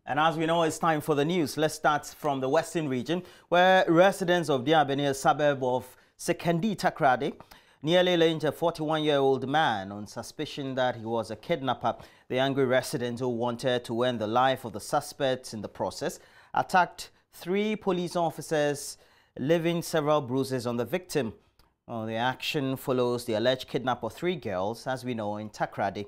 And as we know, it's time for the news. Let's start from the Western region, where residents of Diabene, a suburb of Sekendi Takrade, nearly lynched a 41-year-old man on suspicion that he was a kidnapper. The angry resident, who wanted to end the life of the suspect in the process, attacked 3 police officers, leaving several bruises on the victim. The action follows the alleged kidnap of 3 girls, as we know, in Takrade.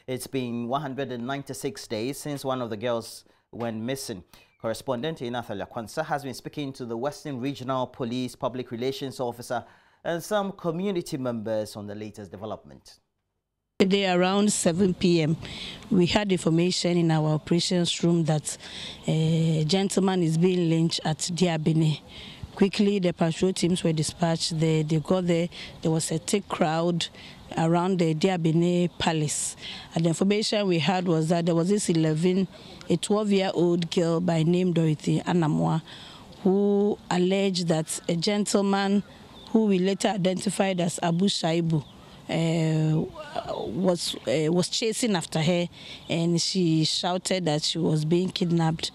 It's been 196 days since one of the girls went missing. Correspondent Inathalia Kwansa has been speaking to the Western Regional Police Public Relations Officer and some community members on the latest development. Today around 7 p.m. we had information in our operations room that a gentleman is being lynched at Diabene. Quickly, the patrol teams were dispatched. They got there. There was a thick crowd around the Diabene Palace. And the information we had was that there was this 12-year-old girl by name Dorothy Anamwa, who alleged that a gentleman who we later identified as Abu Shaibu was chasing after her, and she shouted that she was being kidnapped.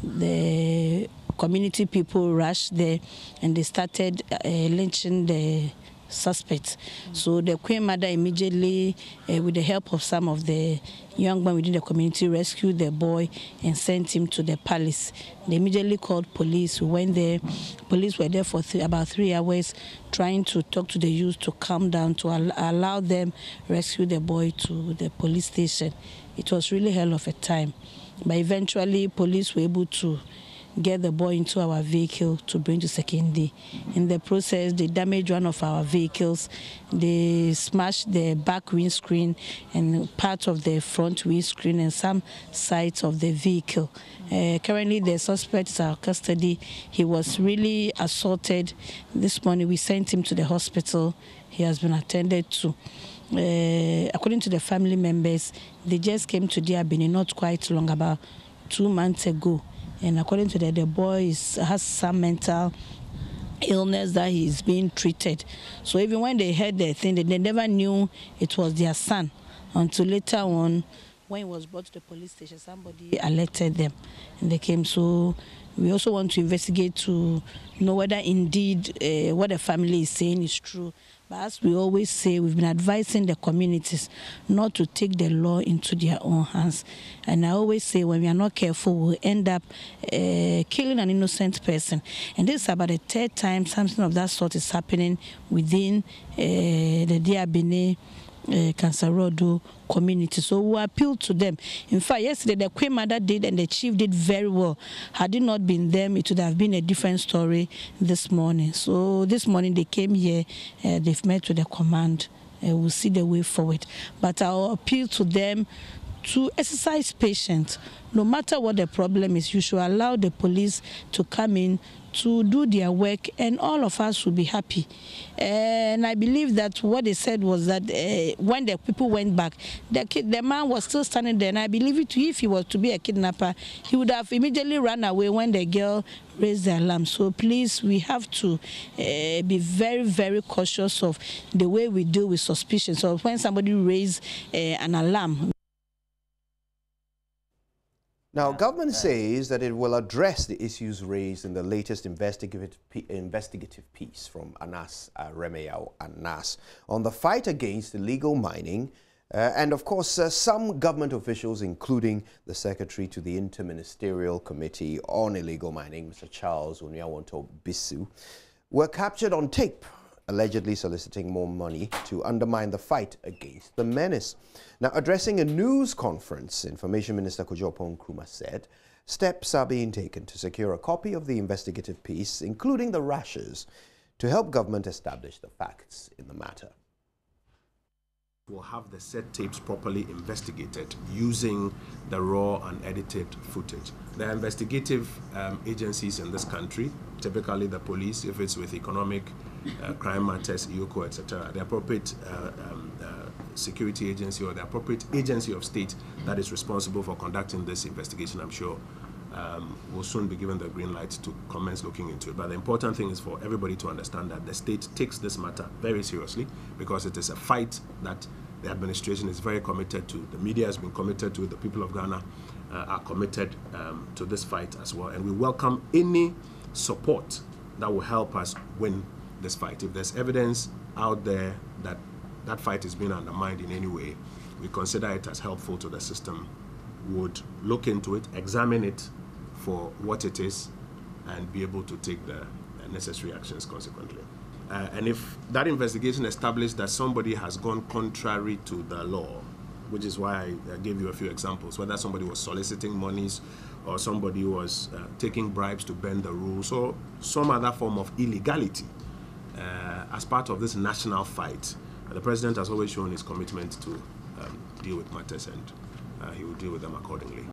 The community people rushed there and they started lynching the suspects. So the Queen Mother immediately, with the help of some of the young men within the community, rescued the boy and sent him to the palace. They immediately called police. We went there. Police were there for about 3 hours trying to talk to the youth to calm down, to allow them rescue the boy to the police station. It was really hell of a time. But eventually, police were able to get the boy into our vehicle to bring to Sekendi. In the process, they damaged one of our vehicles. They smashed the back windscreen and part of the front windscreen and some sides of the vehicle. Currently, the suspect is in our custody. He was really assaulted. This morning, we sent him to the hospital. He has been attended to. According to the family members, they just came to Diabene not quite long, about 2 months ago. And according to that, the boy has some mental illness that he's being treated. So even when they heard the thing, they never knew it was their son until later on, when he was brought to the police station, somebody alerted them and they came. So we also want to investigate to know whether indeed what the family is saying is true. But as we always say, we've been advising the communities not to take the law into their own hands. And I always say, when we are not careful, we'll end up killing an innocent person. And this is about the 3rd time something of that sort is happening within the Diabene Kansarodo community. So we appeal to them. In fact, yesterday the Queen Mother did and the chief did very well. Had it not been them, it would have been a different story this morning. So this morning they came here, they've met with the command. We'll see the way forward. But I'll appeal to them to exercise patience. No matter what the problem is, you should allow the police to come in to do their work, and all of us will be happy. And I believe that what they said was that when the people went back, the man was still standing there, and I believe if he was to be a kidnapper, he would have immediately run away when the girl raised the alarm. So please, we have to be very, very cautious of the way we deal with suspicion. So when somebody raises an alarm. Now, government says that it will address the issues raised in the latest investigative piece from Anas Remeyao Anas on the fight against illegal mining. And of course, some government officials, including the Secretary to the Interministerial Committee on Illegal Mining, Mr. Charles Onyawanto Bisu, were captured on tape, allegedly soliciting more money to undermine the fight against the menace. Now, addressing a news conference, Information Minister Kojo Nkrumah said steps are being taken to secure a copy of the investigative piece, including the rashes, to help government establish the facts in the matter. We'll have the said tapes properly investigated using the raw and edited footage. There are investigative agencies in this country, typically the police, if it's with economic crime matters, EOCO, etc., the appropriate security agency or the appropriate agency of state that is responsible for conducting this investigation, I'm sure, will soon be given the green light to commence looking into it. But the important thing is for everybody to understand that the state takes this matter very seriously, because it is a fight that the administration is very committed to, the media has been committed to, the people of Ghana are committed to this fight as well. And we welcome any support that will help us win this fight. If there's evidence out there that that fight is being undermined in any way, we consider it as helpful to the system, would look into it, examine it for what it is, and be able to take the necessary actions consequently. And if that investigation established that somebody has gone contrary to the law, which is why I gave you a few examples, whether somebody was soliciting monies or somebody was taking bribes to bend the rules or some other form of illegality as part of this national fight, the president has always shown his commitment to deal with matters, and he will deal with them accordingly.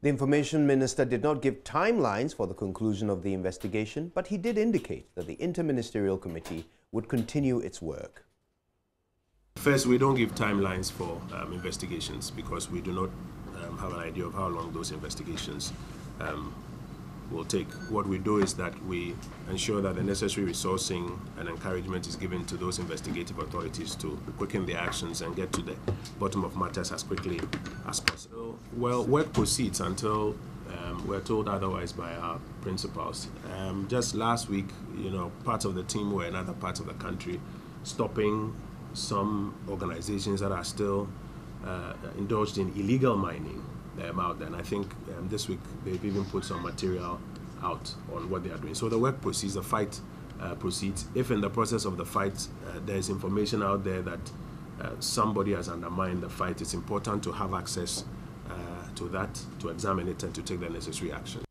The Information Minister did not give timelines for the conclusion of the investigation, but he did indicate that the Interministerial Committee would continue its work. First, we don't give timelines for investigations because we do not have an idea of how long those investigations will take. What we do is that we ensure that the necessary resourcing and encouragement is given to those investigative authorities to quicken their actions and get to the bottom of matters as quickly as possible. Well, work proceeds until we're told otherwise by our principals. Just last week, parts of the team were in other parts of the country stopping some organizations that are still indulged in illegal mining out there. And I think this week they've even put some material out on what they are doing. So the work proceeds, the fight proceeds. If in the process of the fight there's information out there that somebody has undermined the fight, it's important to have access to that, to examine it and to take the necessary action.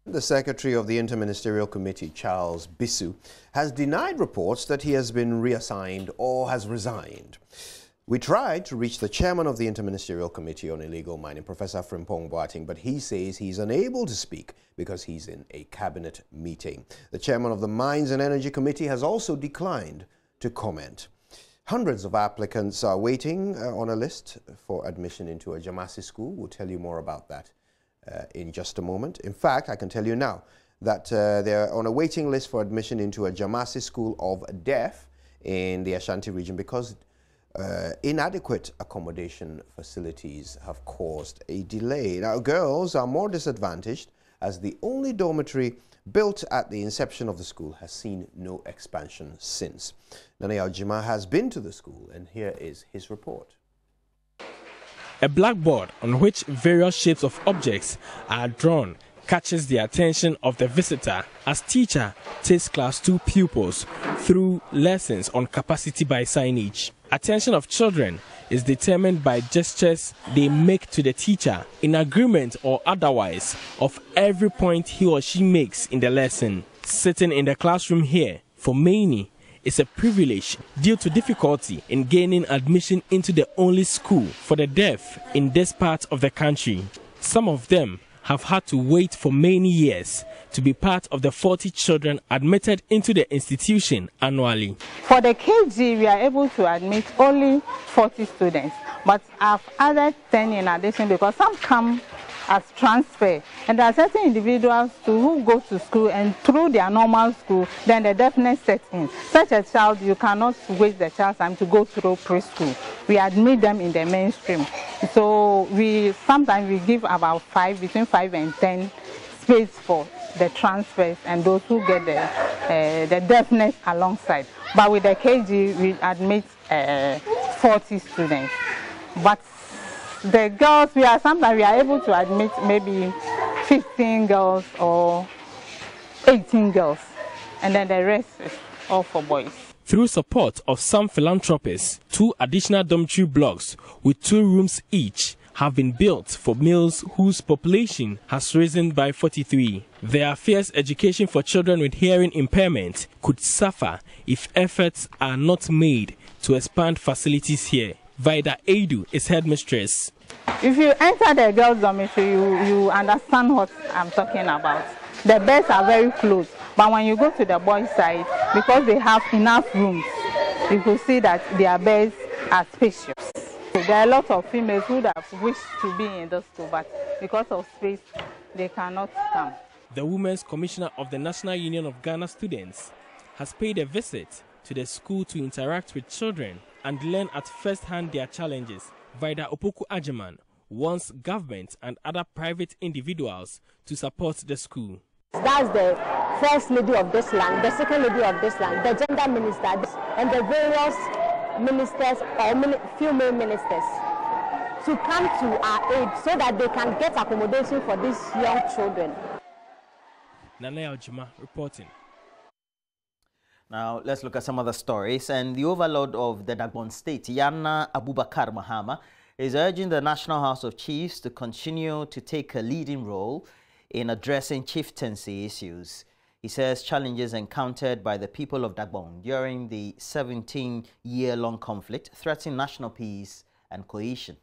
The Secretary of the Interministerial Committee, Charles Bisu, has denied reports that he has been reassigned or has resigned. We tried to reach the chairman of the Interministerial Committee on Illegal Mining, Professor Frimpong Boateng, but he says he's unable to speak because he's in a cabinet meeting. The chairman of the Mines and Energy Committee has also declined to comment. Hundreds of applicants are waiting on a list for admission into a Jamasi school. We'll tell you more about that in just a moment. In fact, I can tell you now that they're on a waiting list for admission into a Jamasi School of Deaf in the Ashanti region because inadequate accommodation facilities have caused a delay. Now, girls are more disadvantaged as the only dormitory built at the inception of the school has seen no expansion since. Nane Aljima has been to the school, and here is his report. A blackboard on which various shapes of objects are drawn catches the attention of the visitor as teacher takes class 2 pupils through lessons on capacity by signage. Attention of children is determined by gestures they make to the teacher in agreement or otherwise of every point he or she makes in the lesson. Sitting in the classroom here, for many, is a privilege due to difficulty in gaining admission into the only school for the deaf in this part of the country. Some of them have had to wait for many years to be part of the 40 children admitted into the institution annually. For the KG, we are able to admit only 40 students, but I've added 10 in addition because some come as transfer, and there are certain individuals too who go to school and through their normal school, then the deafness sets in. Such a child, you cannot waste the child's time to go through preschool. We admit them in the mainstream. So sometimes we give about between 5 and 10 space for the transfers and those who get the deafness alongside. But with the KG, we admit 40 students. But the girls, sometimes we are able to admit maybe 15 girls or 18 girls, and then the rest is all for boys. Through support of some philanthropists, 2 additional dormitory blocks with 2 rooms each have been built for males whose population has risen by 43. Their fierce education for children with hearing impairment could suffer if efforts are not made to expand facilities here. Vida Edu is headmistress. If you enter the girls' dormitory, you understand what I'm talking about. The beds are very close, But when you go to the boys' side, because they have enough rooms, you could see that their beds are spacious. So there are a lot of females who have wished to be in the school, but because of space, they cannot come. The Women's Commissioner of the National Union of Ghana Students has paid a visit to the school to interact with children and learn at first hand their challenges. Vida Opoku Ajiman wants government and other private individuals to support the school. That's the first lady of this land, the second lady of this land, the gender minister, and the various ministers or female ministers to come to our aid so that they can get accommodation for these young children. Nana Ojima reporting. Now, let's look at some other stories. And the overlord of the Dagbon State, Yana Abubakar Mahama, is urging the National House of Chiefs to continue to take a leading role in addressing chieftaincy issues. He says challenges encountered by the people of Dagbon during the 17-year-long conflict threaten national peace and cohesion.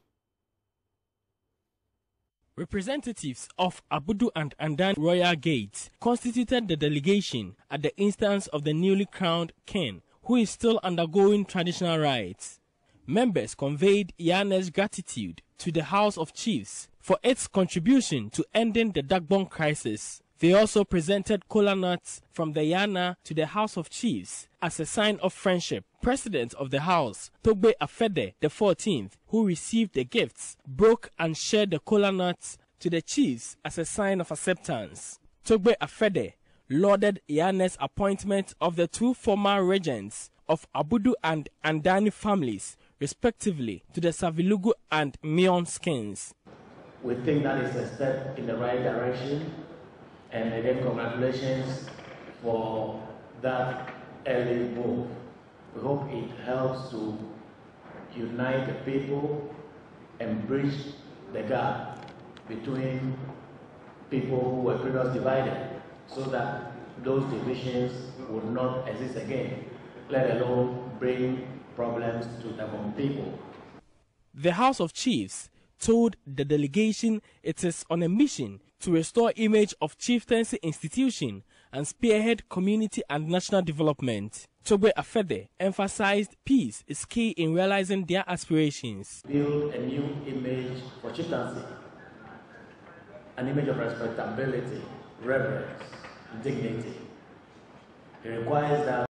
Representatives of Abudu and Andan Royal Gates constituted the delegation at the instance of the newly crowned king, who is still undergoing traditional rites. Members conveyed Yana's gratitude to the House of Chiefs for its contribution to ending the Dagbon crisis. They also presented kola nuts from the Yana to the House of Chiefs as a sign of friendship. President of the House, Togbe Afede the 14th, who received the gifts, broke and shared the kola nuts to the chiefs as a sign of acceptance. Togbe Afede lauded Yana's appointment of the two former regents of Abudu and Andani families, respectively, to the Savilugu and Mion skins. We think that is a step in the right direction, and again, congratulations for that early move. We hope it helps to unite the people and bridge the gap between people who were previously divided, so that those divisions would not exist again, let alone bring problems to the people. The House of Chiefs told the delegation it is on a mission to restore image of chieftaincy institution and spearhead community and national development. Togbe Afede emphasized peace is key in realizing their aspirations. Build a new image for chieftaincy, an image of respectability, reverence, dignity. It requires that